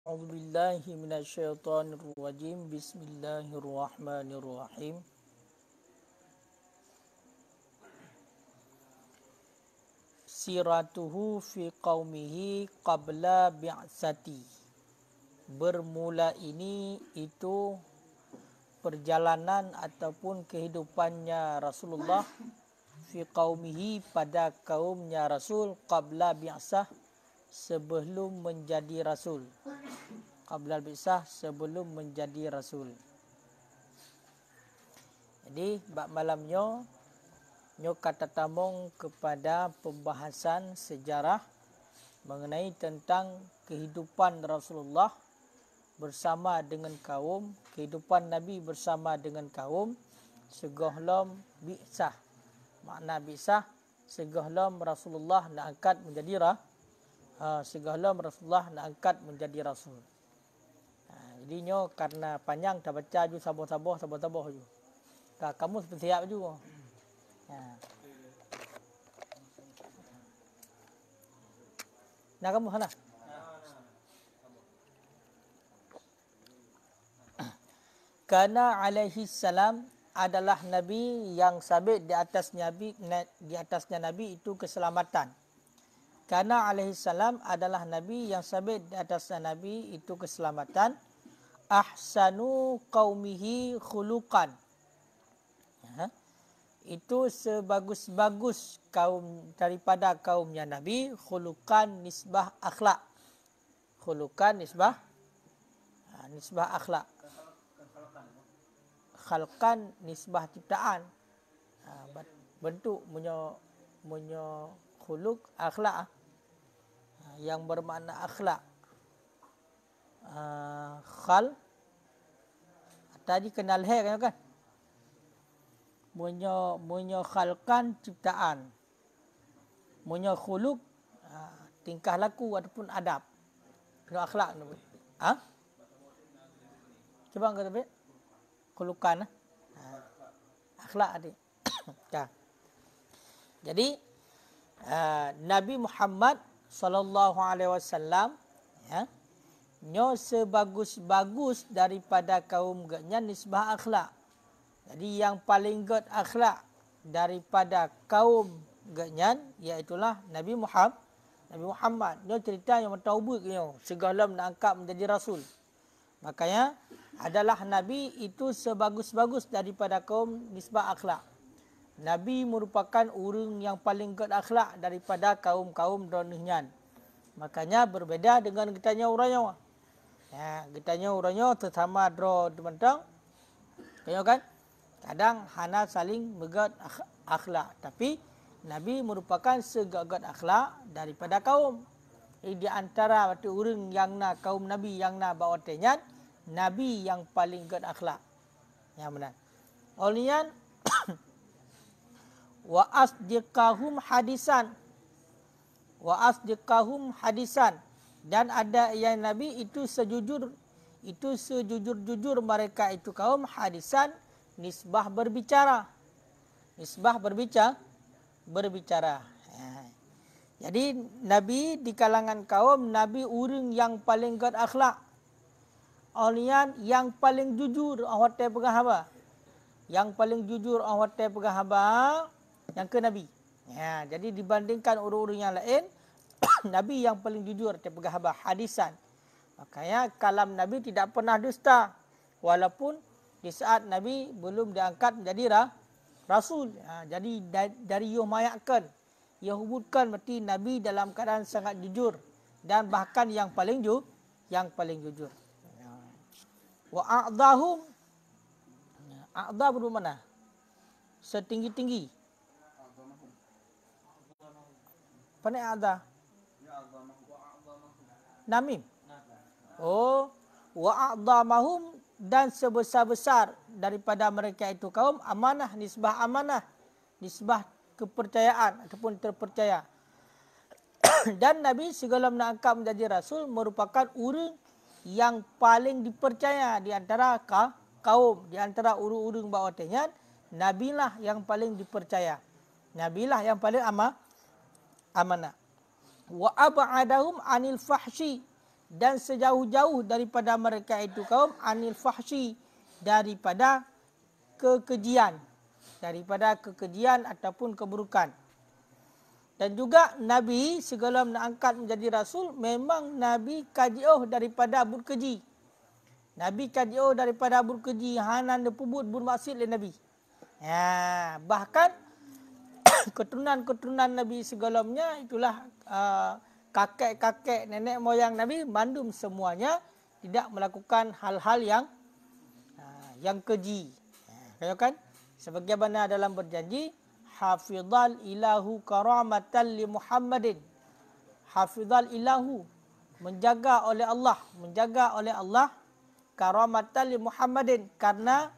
أعوذ بالله من الشيطان الرجيم بسم الله الرحمن الرحيم Siratuhu fi qaumihi qabla bi'sati. Bermula ini itu perjalanan ataupun kehidupannya Rasulullah fi qaumihi pada kaumnya Rasul qabla bi'sah sebelum menjadi Rasul. Qabla bi'sah sebelum menjadi Rasul. Jadi bab malamnya nyo kata tamong kepada pembahasan sejarah mengenai tentang kehidupan Rasulullah bersama dengan kaum, kehidupan Nabi bersama dengan kaum segohlom bi'sah. Makna bi'sah segohlom Rasulullah nak angkat menjadi segohlom Rasulullah nak angkat menjadi Rasul. Jadi nyo karena panjang tak baca ju sabar-sabar ju. Kamu siap juga. Nah kamu sana. Karena alaihi salam adalah nabi yang sabit di atasnya nabi itu keselamatan. Karena alaihi salam adalah nabi yang sabit di atasnya nabi itu keselamatan. Ahsanu qaumihi khuluqan. Itu sebagus-bagus kaum daripada kaumnya Nabi, khulukan nisbah akhlak. Khulukan nisbah akhlak. Khalqan nisbah ciptaan. Bentuk punya khuluk akhlak yang bermakna akhlak. Khal tadi kenal kan? Munyo khalqan ciptaan, munyo khuluk tingkah laku ataupun adab, munyo akhlak. Coba kata be khulukan akhlak adik. Jadi Nabi Muhammad sallallahu alaihi wasallam nyo sebagus-bagus daripada kaum gaknya nisbah akhlak. Jadi yang paling good akhlak daripada kaum genyan iaitulah Nabi Muhammad. Dia cerita yang bertaubat dia segalam nak angkat menjadi rasul. Makanya adalah nabi itu sebagus-bagus daripada kaum nisbah akhlak. Nabi merupakan orang yang paling good akhlak daripada kaum-kaum donihnya. Makanya berbeda dengan kitanya orangnya. Kitanya orangnya sesama dro teman-teman. Kayo kan? Kadang hana saling megat akhlak. Tapi Nabi merupakan segagat akhlak daripada kaum. Di antara waktu orang yang na kaum Nabi yang na bawa tenyan, Nabi yang paling gad akhlak. Yang benar. Olian wa asdiqahum hadisan. Wa asdiqahum hadisan. Dan ada yang Nabi itu sejujur-jujur mereka itu kaum hadisan. Nisbah berbicara. Jadi Nabi di kalangan kaum, Nabi orang yang paling gad akhlak. Olian yang paling jujur awak pegahaba. Yang paling jujur awak pegahaba yang ke Nabi. Jadi dibandingkan orang-orang yang lain, Nabi yang paling jujur pegahaba hadisan. Makanya kalam Nabi tidak pernah dusta. Walaupun di saat Nabi belum diangkat menjadi Rasul. Jadi dari ia mayakkan, ia hubungkan berarti Nabi dalam keadaan sangat jujur. Dan bahkan yang paling jujur. Wa a'dahum. A'dah bermakna setinggi-tinggi. Apa ni a'dah? Namim. Oh, wa a'dhamahum. Dan sebesar-besar daripada mereka itu kaum amanah, nisbah kepercayaan ataupun terpercaya. Dan Nabi segala nak angkat menjadi Rasul merupakan orang yang paling dipercaya di antara kaum, di antara orang-orang bawah tenyan, Nabilah yang paling dipercaya. Nabilah yang paling amanah. Wa ab'adahum anil fahsyi. dan sejauh-jauh daripada mereka itu kaum anil fahsyi, daripada kekejian, ataupun keburukan. Dan juga Nabi sebelum nak angkat menjadi Rasul, memang Nabi kajioh daripada berkeji. Nabi kajioh daripada berkeji, hanan depubut bermaksud oleh Nabi. Bahkan keturunan-keturunan Nabi sebelumnya itulah kakek-kakek, nenek moyang Nabi, mandum semuanya tidak melakukan hal-hal yang keji. Kan? Sebagaimana dalam berjanji, hafizal ilahu karamatan li Muhammadin. Hafizal ilahu, menjaga oleh Allah karamatan li Muhammadin, karena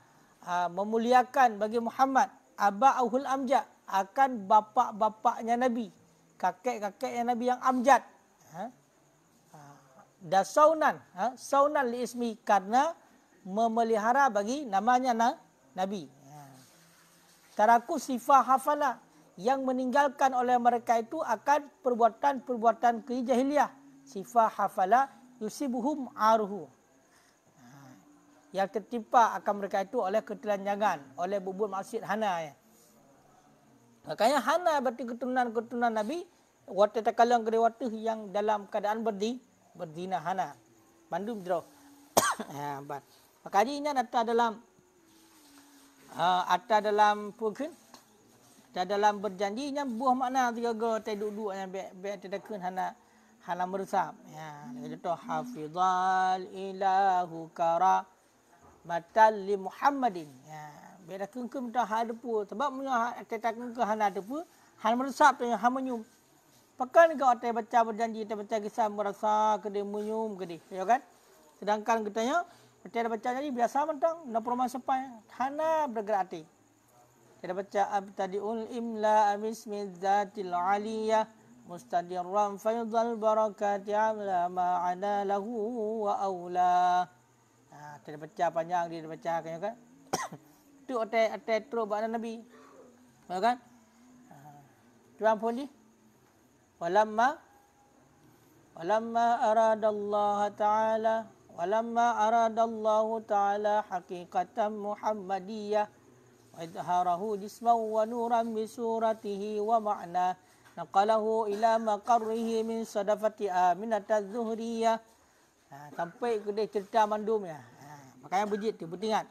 memuliakan bagi Muhammad aba'ahul amjad, akan bapa-bapaknya Nabi, kakek-kakeknya Nabi yang amjad. Dan saunan li ismi, karena memelihara bagi namanya Nabi. Taraku sifah hafala, yang meninggalkan oleh mereka itu akan perbuatan-perbuatan kejahiliah. Sifah hafala yusibuhum aruhu, yang tertimpa akan mereka itu oleh ketelanjangan, oleh berbuat maksiat hana. Makanya hana berarti keturunan Nabi, wata takalang gede wata yang dalam keadaan berdina hana. Bandung jero. Maka ini ada dalam berjanjinya buah makna tiga duduk yang be tedakun hana meresap. Itu hafizal ilahu karamatan li Muhammadin. Be dakun ke minta hadepu sebab punya tetakun ke hana depu hana meresap yang hamenyum. Pakan kau atai baca berjanji, atai baca kisah merasa ke dia menyum ke dia, ya kan? Sedangkan katanya kita baca jadi biasa mentang, nak permasa sepai, hana bergerak hati. Kita baca abtadiul imla bismi dzatil aliyah mustadirran faydhal barakati ala ma'ana lahu wa aula. Kita baca panjang, dia baca kan? Itu atai terus bana Nabi. Ya kan? Tuan pun ni. Walamma aradallahu ta'ala haqiqatan Muhammadiyah wa idharahu jisman wa nuran bi suratihi wa ma'na naqalahu ila maqarrihi min sadafati Aminah az-Zuhriyah. Sampai ke dia cerita mandum ya. Makanya bejit tu bertingat.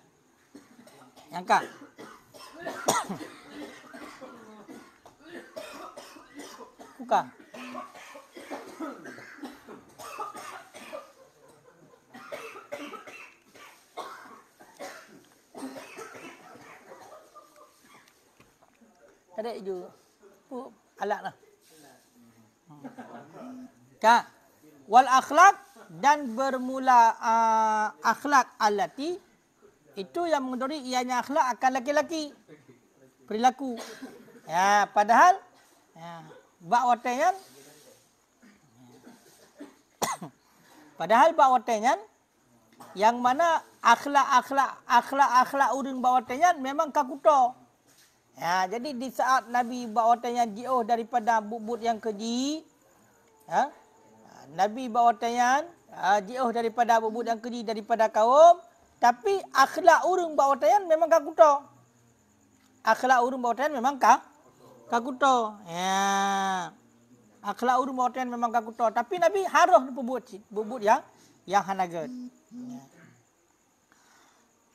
Angkat. Buka. Ada je alat lah. Kak, wal akhlak, dan bermula akhlak allati, itu yang mengenduri ianya akhlak akan laki-laki perilaku. Padahal bak watenyan yang mana akhlak urang bak watenyan memang kakuto. Jadi di saat Nabi bak watenyan jauh daripada bubut yang keji, Nabi bak watenyan jauh daripada bubut yang keji daripada kaum, tapi akhlak urang bak watenyan memang kakuto. Akhlak urang bak watenyan memang kakuto. Akhlak urang bak watenyan memang kakuto, tapi Nabi harus bubut yang hanagat.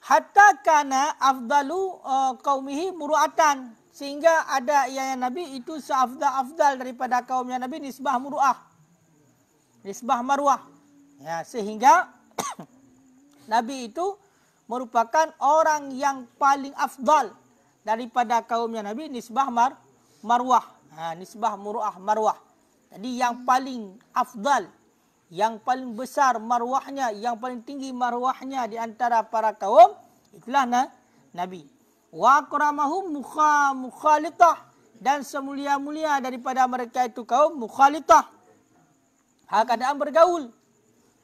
Hatta kana afdalu qaumihi muru'atan, sehingga ada yang Nabi itu seafdal daripada kaumnya Nabi nisbah muru'ah, nisbah marwah. Sehingga Nabi itu merupakan orang yang paling afdal daripada kaumnya Nabi nisbah marwah. Nisbah muru'ah marwah. Jadi yang paling afdal, yang paling besar marwahnya, yang paling tinggi marwahnya di antara para kaum, itulah Nabi. Wa akramahum mukhalitah, dan semulia-mulia daripada mereka itu kaum mukhalitah. Keadaan bergaul.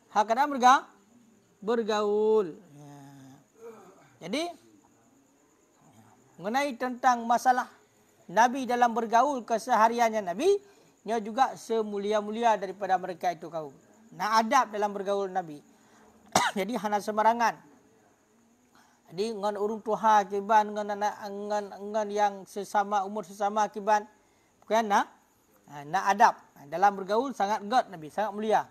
Keadaan bergaul. Jadi mengenai tentang masalah Nabi dalam bergaul kesehariannya Nabi, dia juga semulia-mulia daripada mereka itu kaum. nak adab dalam bergaul Nabi. Jadi hana sembarangan. Jadi ngan urung tuha kiban ngan yang sesama umur sesama kiban. Bukan nak adab. Dalam bergaul sangat god Nabi, sangat mulia.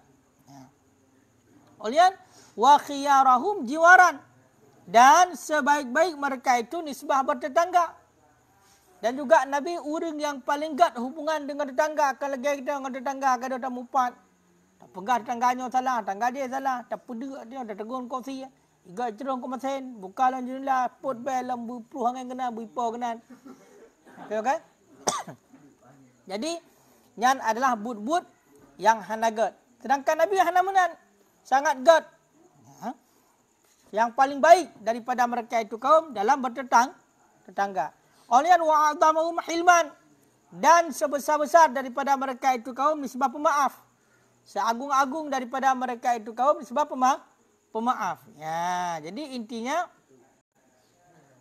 Kemudian wa khiyarahum jiwaran, dan sebaik-baik mereka itu nisbah bertetangga. Dan juga Nabi orang yang paling gat hubungan dengan tetangga. Kalau lagi kita dengan tetangga, kalau ada mumpat, tak pegang tetangganya salah, tetangga dia salah, tak pedek dia, tak tegur kopi. Iga cerong ke mesin, buka lan jendela, pot bel lambu puluh hangai kena, buipo kena. Okey? Jadi, nyan adalah but-but yang hana god. Sedangkan Nabi hana menan, sangat god. Yang paling baik daripada mereka itu kaum dalam bertetangga. Olian wa'adamahum hilman, dan sebesar-besar daripada mereka itu kaum nisbah pemaaf. Seagung-agung daripada mereka itu kaum nisbah pemaaf. Ya, jadi intinya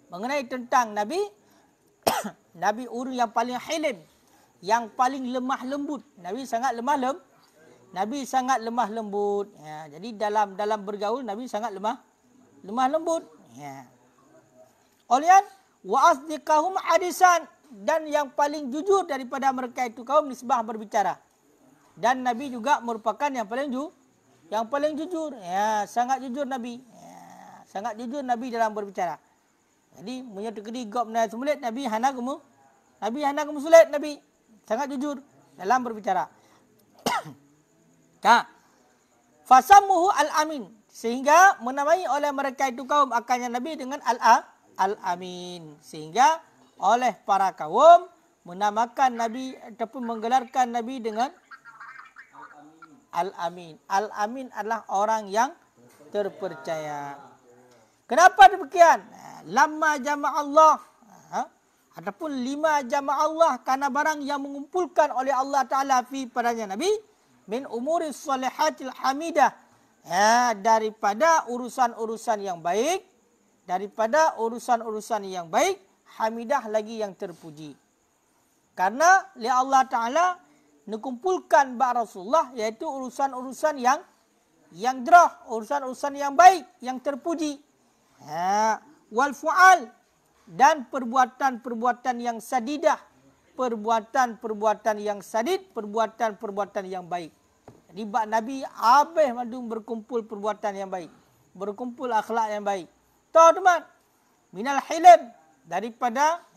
mengenai tentang Nabi, Nabi orang yang paling hilim, yang paling lemah lembut. Nabi sangat lemah lembut. Ya, jadi dalam bergaul Nabi sangat lemah lembut. Ya. Olian wa asdiqahum hadisan, dan yang paling jujur daripada mereka itu kaum nisbah berbicara. Dan Nabi juga merupakan yang paling jujur. Ya, sangat jujur Nabi. Ya, sangat jujur Nabi dalam berbicara. Jadi punya tekedi gop na semulit Nabi hana kamu sulit Nabi. Sangat jujur dalam berbicara. Fasamuhu al-amin, sehingga menamai oleh mereka itu kaum akannya Nabi dengan al-amin. Sehingga oleh para kaum menamakan Nabi ataupun menggelarkan Nabi dengan Al-Amin. Al-Amin adalah orang yang terpercaya. Kenapa demikian? Lamma jama'allah, ataupun lima jama'allah, karena barang yang mengumpulkan oleh Allah Ta'ala fi padanya Nabi, min umuri salihatil hamidah, daripada urusan-urusan yang baik, hamidah lagi yang terpuji. Karena li Allah Ta'ala dikumpulkan ba'da Rasulullah, yaitu urusan-urusan yang jerah, urusan-urusan yang baik, yang terpuji. Wal fu'al, dan perbuatan-perbuatan yang sadidah, perbuatan-perbuatan yang sadid, perbuatan-perbuatan yang baik. Jadi bak Nabi habis mandung berkumpul perbuatan yang baik, berkumpul akhlak yang baik. Tahu teman, minal hilim, daripada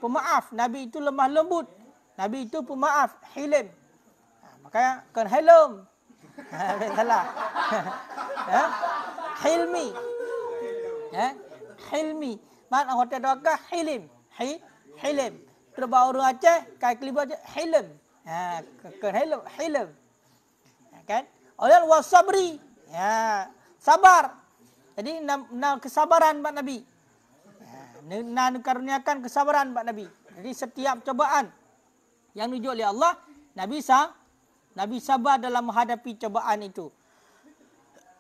pemaaf. Nabi itu lemah lembut. Nabi itu pemaaf, hilim. Makanya kan hilm. Salah. Hilmi. Hilmi. Mana hotel doa hilim. Hilim. Terbawa orang Aceh, kai kelibat hilim. Kan hilim. Kan? Oleh wasabri. Sabar. Jadi kesabaran buat Nabi. Nak karuniakan kesabaran buat Nabi. Jadi setiap cobaan yang diuji oleh Allah, Nabi sabar dalam menghadapi cobaan itu.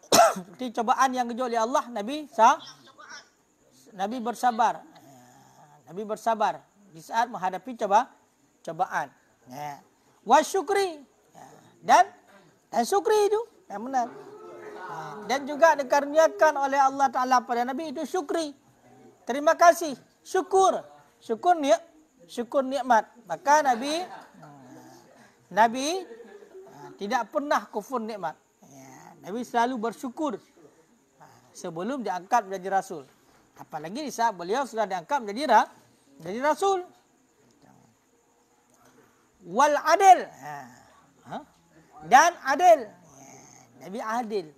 Seperti cobaan yang diuji oleh Allah, Nabi bersabar. Nabi bersabar di saat menghadapi cobaan. Wa syukri, dan syukri itu yang benar. Dan juga dikaruniakan oleh Allah Ta'ala pada Nabi itu syukri. Terima kasih, syukur nikmat. Maka Nabi tidak pernah kufur nikmat. Nabi selalu bersyukur sebelum diangkat menjadi rasul. Apalagi di saat beliau sudah diangkat menjadi rasul. Wal adil, dan adil. Nabi adil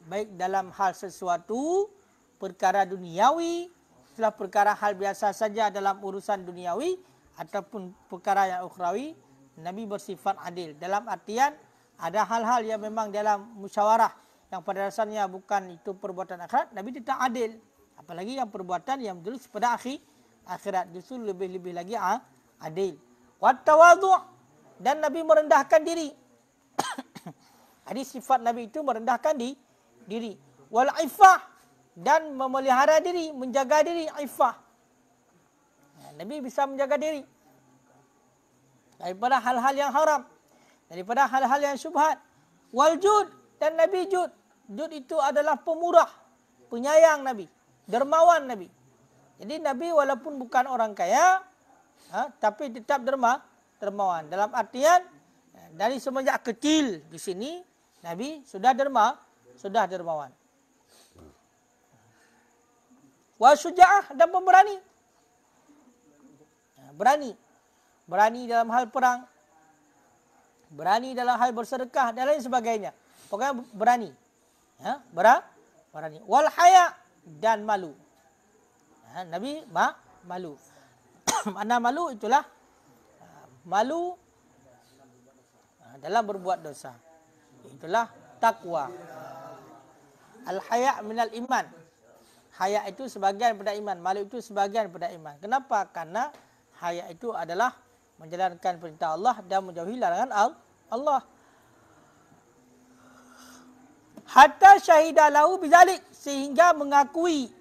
baik dalam hal sesuatu perkara duniawi, setelah perkara hal biasa saja dalam urusan duniawi ataupun perkara yang ukhrawi, Nabi bersifat adil. Dalam artian ada hal-hal yang memang dalam musyawarah yang pada dasarnya bukan itu perbuatan akhirat, Nabi tetap adil. Apalagi yang perbuatan yang berjurus pada akhirat, justru lebih-lebih lagi adil. Wat tawadhu', dan Nabi merendahkan diri. Jadi sifat Nabi itu merendahkan diri. Wal iffah, dan memelihara diri, menjaga diri, iffah. Nabi bisa menjaga diri daripada hal-hal yang haram, daripada hal-hal yang syubhat. Wal jud, dan Nabi jud. Jud itu adalah pemurah, penyayang Nabi, dermawan Nabi. Jadi Nabi walaupun bukan orang kaya, tapi tetap dermawan. Dalam artian dari semenjak kecil di sini Nabi sudah dermawan. Wa syuja'ah, dan pemberani. Berani dalam hal perang, berani dalam hal bersedekah dan lain sebagainya. Pokoknya berani. Berani. Wal haya, dan malu. Nabi malu. Makna malu itulah malu dalam berbuat dosa. Itulah takwa. Al-haya minal iman. Haya itu sebahagian daripada iman. Malu itu sebahagian daripada iman. Kenapa? Karena haya itu adalah menjalankan perintah Allah dan menjauhi larangan Allah. Hatta syahidah lahu bizalik, sehingga mengakui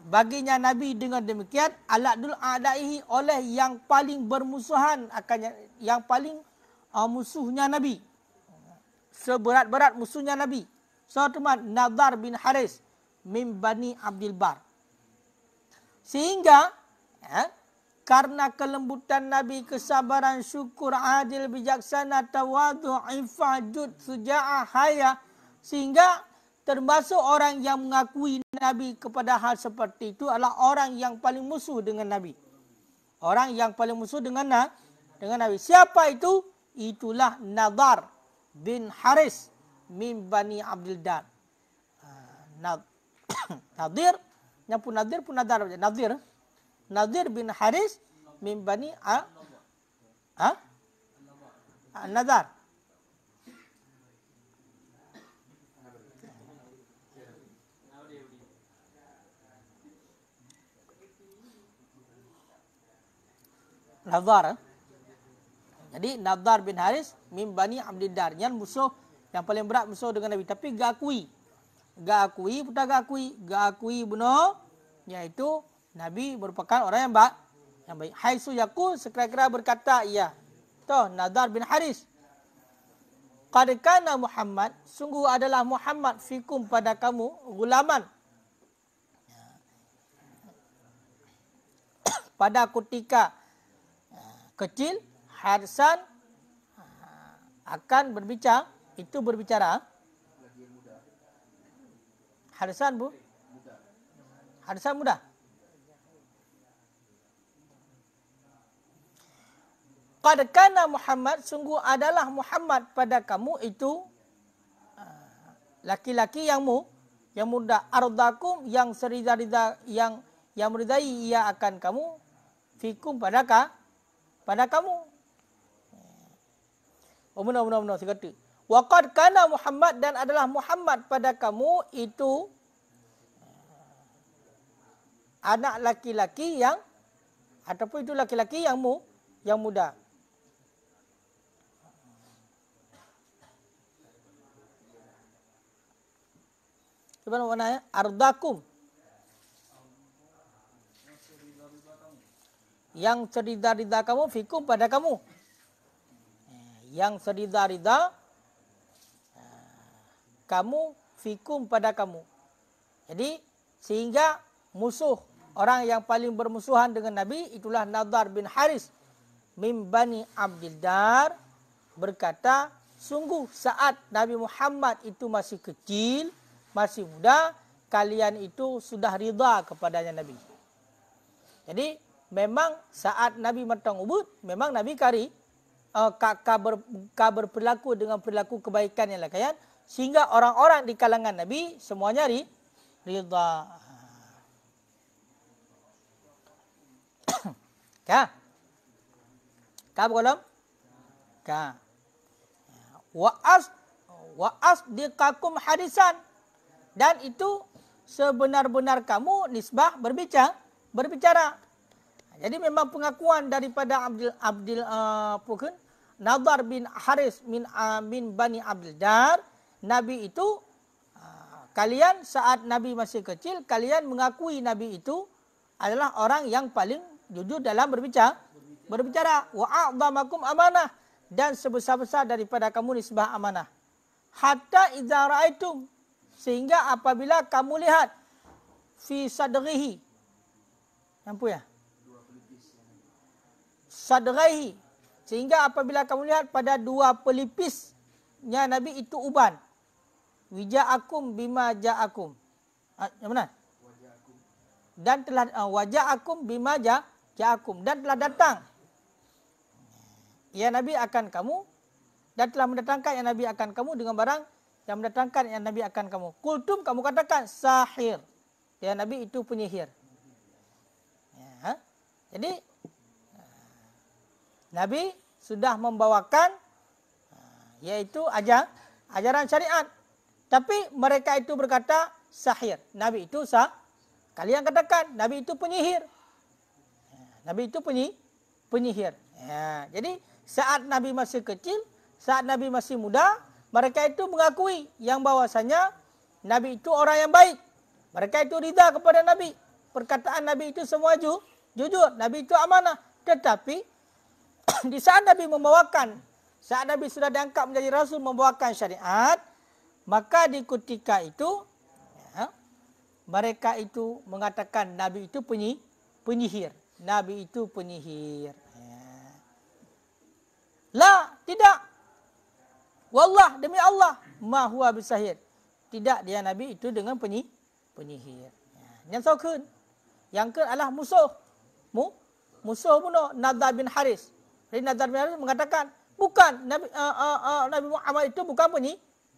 baginya Nabi dengan demikian aladul a'daihi, oleh yang paling bermusuhan akannya, yang paling musuhnya Nabi, seberat-berat musuhnya Nabi. Teman Nadar bin Haris min Bani Abdil Bar. Sehingga karena kelembutan Nabi, kesabaran, syukur, adil, bijaksana, tawadhu', ifah, jud, suja'ah, haya, sehingga termasuk orang yang mengakui Nabi kepada hal seperti itu adalah orang yang paling musuh dengan Nabi. Orang yang paling musuh dengan Nabi. Siapa itu? Itulah Nadar bin Haris min Bani Abdil Dar. Nadir, yang pun Nadir pun Nadar. Nadir bin Haris min Bani Nadar. Nadar. Jadi Nadar bin Haris min Bani Abdil Dar, yang musuh yang paling berat musuh dengan Nabi, tapi gak akui benar, yaitu Nabi merupakan orang yang baik. Haitsu yaqul, sekira-kira berkata ia. Toh Nadar bin Haris. Qad kana Muhammad, sungguh adalah Muhammad fikum pada kamu gulaman. Pada ketika kecil, harsan akan berbicara. Harsan bu? Harsan muda. Qad kana Muhammad, sungguh adalah Muhammad pada kamu itu laki-laki yang muda, ardakum, yang serida-rida, yang meridai ia akan kamu, fikum pada kamu. Oh benar saya kata. Wa qad kana Muhammad, dan adalah Muhammad pada kamu itu anak laki-laki yang, ataupun itu laki-laki yang muda. Coba maknanya ardakum, yang serida-rida kamu, fikum pada kamu. Yang serida-rida kamu, fikum pada kamu. Jadi sehingga musuh, orang yang paling bermusuhan dengan Nabi itulah Nadar bin Haris min Bani Abdil Dar, berkata, sungguh saat Nabi Muhammad itu masih kecil, masih muda, kalian itu sudah rida kepadanya Nabi. Jadi memang saat Nabi matang ubud, memang Nabi berperilaku dengan perilaku kebaikan yang lakukan, sehingga orang-orang di kalangan Nabi semuanya rida. Ka belum? Ka. Wa asdiqakum hadisan, dan itu sebenar-benar kamu nisbah berbicara. Jadi memang pengakuan daripada Nadar bin Haris min Bani Abdil Dar, Nabi itu kalian saat Nabi masih kecil, kalian mengakui Nabi itu adalah orang yang paling jujur dalam berbicara. Wa a'dhamakum amanah, dan sebesar-besar daripada kamu nisbah amanah. Hatta idza ra'aitum, sehingga apabila kamu lihat fi sadrihi, nampu ya? Sadrihi, sehingga apabila kamu lihat pada dua pelipisnya Nabi itu uban. Wija'akum bima ja'akum. Yang mana? Dan telah waja'akum bima ja'akum, dan telah datang ya Nabi akan kamu, dan telah mendatangkan ya Nabi akan kamu dengan barang yang mendatangkan ya Nabi akan kamu. Kultum, kamu katakan sahir. Ya Nabi itu penyihir. Ya. Jadi Nabi sudah membawakan yaitu ajaran syariat. Tapi mereka itu berkata sahir. Nabi itu kalian katakan Nabi itu penyihir. Nabi itu penyihir. Ya. Jadi saat Nabi masih kecil, saat Nabi masih muda, mereka itu mengakui yang bahwasanya Nabi itu orang yang baik. Mereka itu ridha kepada Nabi. Perkataan Nabi itu semua jujur. Nabi itu amanah. Tetapi di saat Nabi membawakan, saat Nabi sudah diangkat menjadi Rasul membawakan syariat, maka di ketika itu ya, mereka itu mengatakan Nabi itu penyihir. Nabi itu penyihir. La, tidak. Wallah, demi Allah, ma huwa bisahir. Tidak, dia Nabi itu dengan penyihir. Yang sokun. Yang ke adalah musuh. Musuh bunuh Nadar bin Haris. Jadi Nadar bin Haris mengatakan, bukan, Nabi Muhammad itu bukan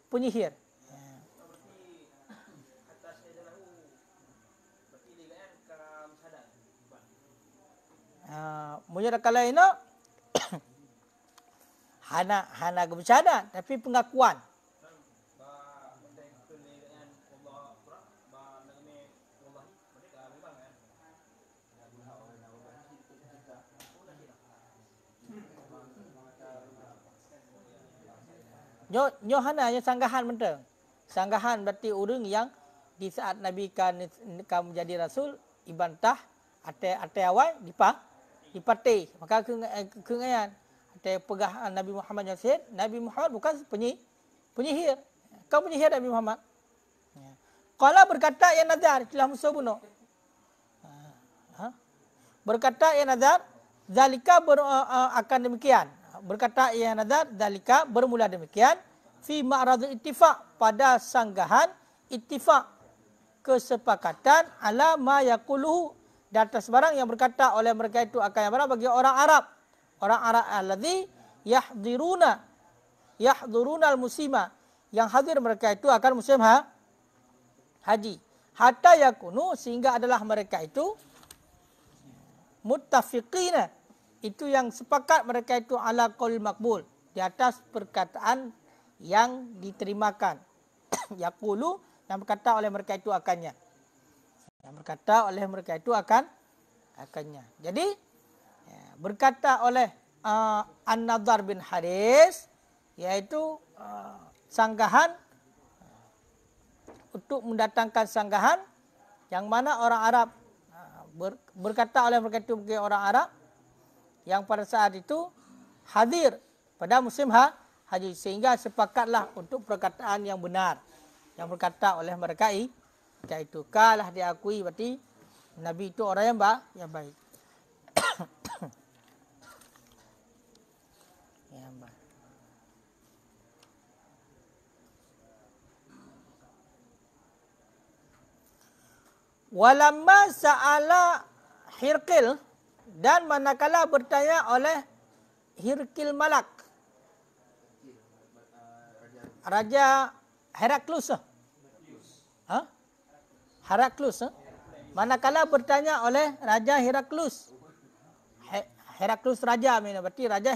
penyihir. Menurut kalau ini hana kebesaran, tapi pengakuan. Nyo hana yang sanggahan menteng. Sanggahan berarti orang yang di saat Nabi kan menjadi Rasul ibantah ate awal dipatih. Maka kengayan ate pegah Nabi Muhammad yang said, Nabi Muhammad bukan penyihir. Kau penyihir Nabi Muhammad. Qala berkata ya Nadar, telah musuh bunuh. Berkata ya Nadar, zalika akan demikian. Berkata ya Nadar, zalika bermula demikian fi ma'radul ittifaq, pada sanggahan ittifaq, kesepakatan ala ma yaquluhu, di atas barang yang berkata oleh mereka itu akan yang bagi orang Arab. Orang Arab alladzi yahduruna al-musima, yang hadir mereka itu akan musim haji. Hatta yakunu, sehingga adalah mereka itu muttafiqina, itu yang sepakat mereka itu ala qaul maqbul, di atas perkataan yang diterimakan. Yaqulu, yang berkata oleh mereka itu akannya. Yang berkata oleh mereka itu akannya. Jadi berkata oleh An-Nadar bin Haris, yaitu sanggahan untuk mendatangkan sanggahan yang mana orang Arab berkata oleh mereka itu bagi orang Arab yang pada saat itu hadir pada musim haji, sehingga sepakatlah untuk perkataan yang benar yang berkata oleh mereka itu kalah diakui berarti Nabi itu orang yang baik. Walamma sa'ala Hirqil, dan manakala bertanya oleh Hirqil Malak, Raja Heraklus. Heraklus. Manakala bertanya oleh Raja Heraklus. Heraklus Raja, berarti Raja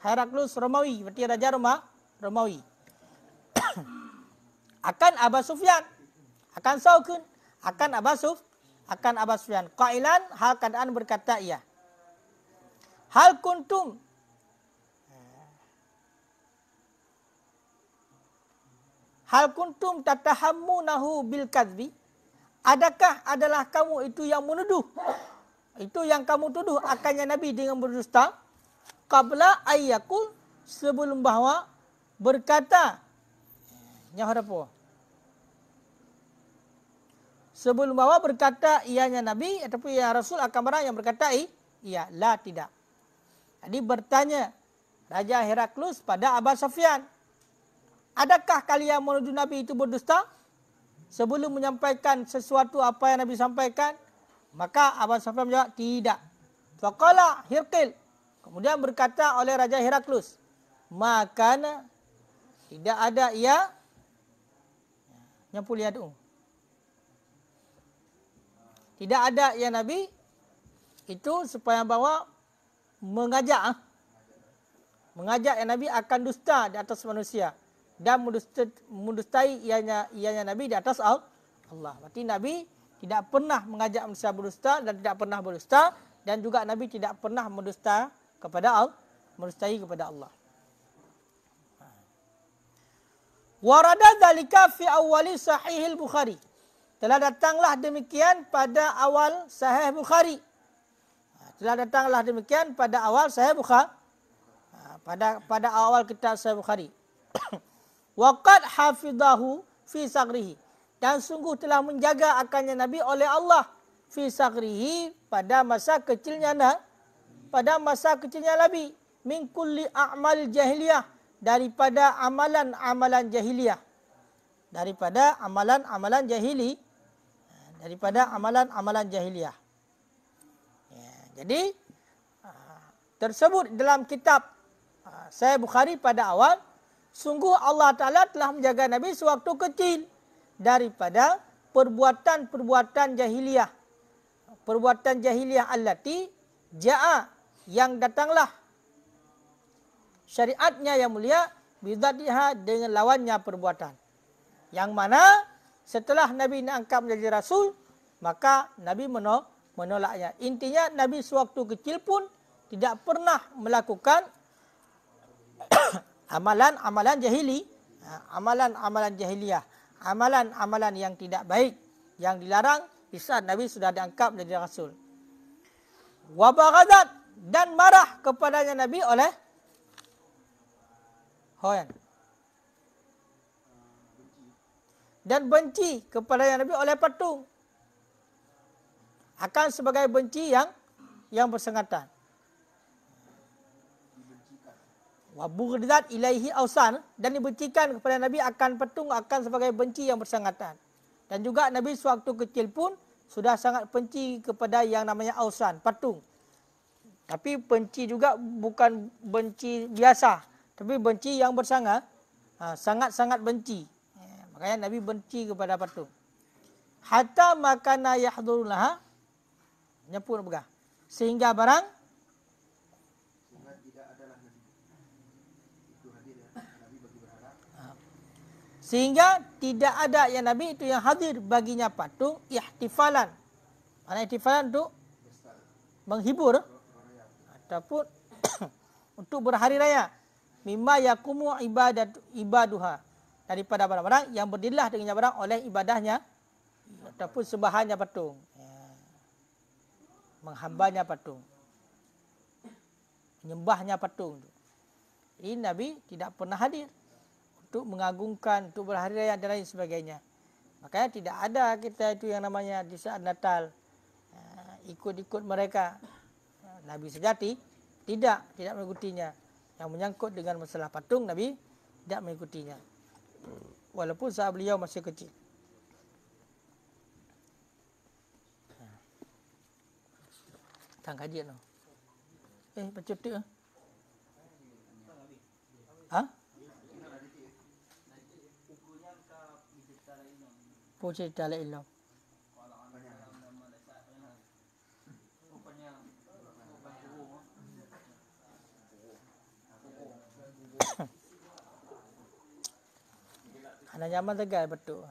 Heraklus Romawi, berarti Raja Romawi. Akan Abu Sufyan, akan Saukun, akan Abu Sufyan. Qailan, hal keadaan berkata ia. Hal kuntum tatahammunahu bil kadzbi. Adakah adalah kamu itu yang menuduh? Itu yang kamu tuduh akannya Nabi dengan berdusta. Qabla ayyakul, sebelum bahawa berkata, nyawa apa? Sebelum bahawa berkata ianya Nabi ataupun ia Rasul akan barang yang berkata iya, la tidak. Jadi bertanya Raja Heraklus pada Abu Sufyan, adakah kalian menuduh Nabi itu berdusta? Sebelum menyampaikan sesuatu apa yang Nabi sampaikan, maka Abu Sufyan menjawab, tidak. Faqala Hirqil, kemudian berkata oleh Raja Heraklus, maka tidak ada ia nyampul yadu. Tidak ada ya Nabi itu supaya bawa mengajak ya Nabi akan dusta di atas manusia dan mendustai ianya Nabi di atas Allah. Berarti Nabi tidak pernah mengajak manusia berdusta dan tidak pernah berdusta, dan juga Nabi tidak pernah mendustai kepada Allah. Warada dzalika fi awwali sahih al-Bukhari. Telah datanglah demikian pada awal Sahih Bukhari. Telah datanglah demikian pada awal Sahih Bukhari. Pada awal kitab Sahih Bukhari. Waqad hafizahu fi sagrihi. Dan sungguh telah menjaga akannya Nabi oleh Allah fi sagrihi pada masa kecilnya Nabi, min kulli a'mal jahiliyah, daripada amalan-amalan jahiliyah. Daripada amalan-amalan jahiliyah. Ya, jadi tersebut dalam kitab Sahih Bukhari pada awal, sungguh Allah Ta'ala telah menjaga Nabi sewaktu kecil daripada perbuatan-perbuatan jahiliyah. Perbuatan jahiliyah allati ja'a, yang datanglah syariatnya yang mulia, bidaddiha, dengan lawannya perbuatan. Yang mana setelah Nabi diangkat menjadi Rasul, maka Nabi menolaknya. Intinya Nabi sewaktu kecil pun tidak pernah melakukan amalan-amalan jahiliyah, amalan yang tidak baik, yang dilarang di saat Nabi sudah diangkat menjadi Rasul. Wa baghadat, dan marah kepadanya Nabi oleh Hoyan. Dan benci kepadanya Nabi oleh patung. Akan sebagai benci yang bersengatan. Wa bughidat ilaihi ausan, dan dibencikan kepada Nabi akan patung, akan sebagai benci yang bersengatan. Dan juga Nabi sewaktu kecil pun sudah sangat benci kepada yang namanya ausan, patung. Tapi benci juga bukan benci biasa, tapi benci yang bersangat, sangat-sangat benci. Makanya Nabi benci kepada patung. Hatta makana yahdurunha, nyepur begah, sehingga barang sehingga tidak ada yang Nabi itu yang hadir baginya patung ihtifalan. Mana ihtifalan untuk menghibur ataupun untuk berhari raya. Mimma yakumu ibaduha, daripada barang-barang yang berdirilah dengannya barang oleh ibadahnya ataupun sembahannya patung. Menghambanya patung. Menyembahnya patung. Ini Nabi tidak pernah hadir untuk mengagungkan, untuk berhari raya dan lain sebagainya. Makanya tidak ada kita itu yang namanya di saat Natal ikut-ikut mereka. Nabi sejati tidak mengikutinya. Yang menyangkut dengan masalah patung, Nabi tidak mengikutinya. Walaupun saat beliau masih kecil. Tang kajian no. Baca tu Cerita la ilam. Anak zaman tegal betul.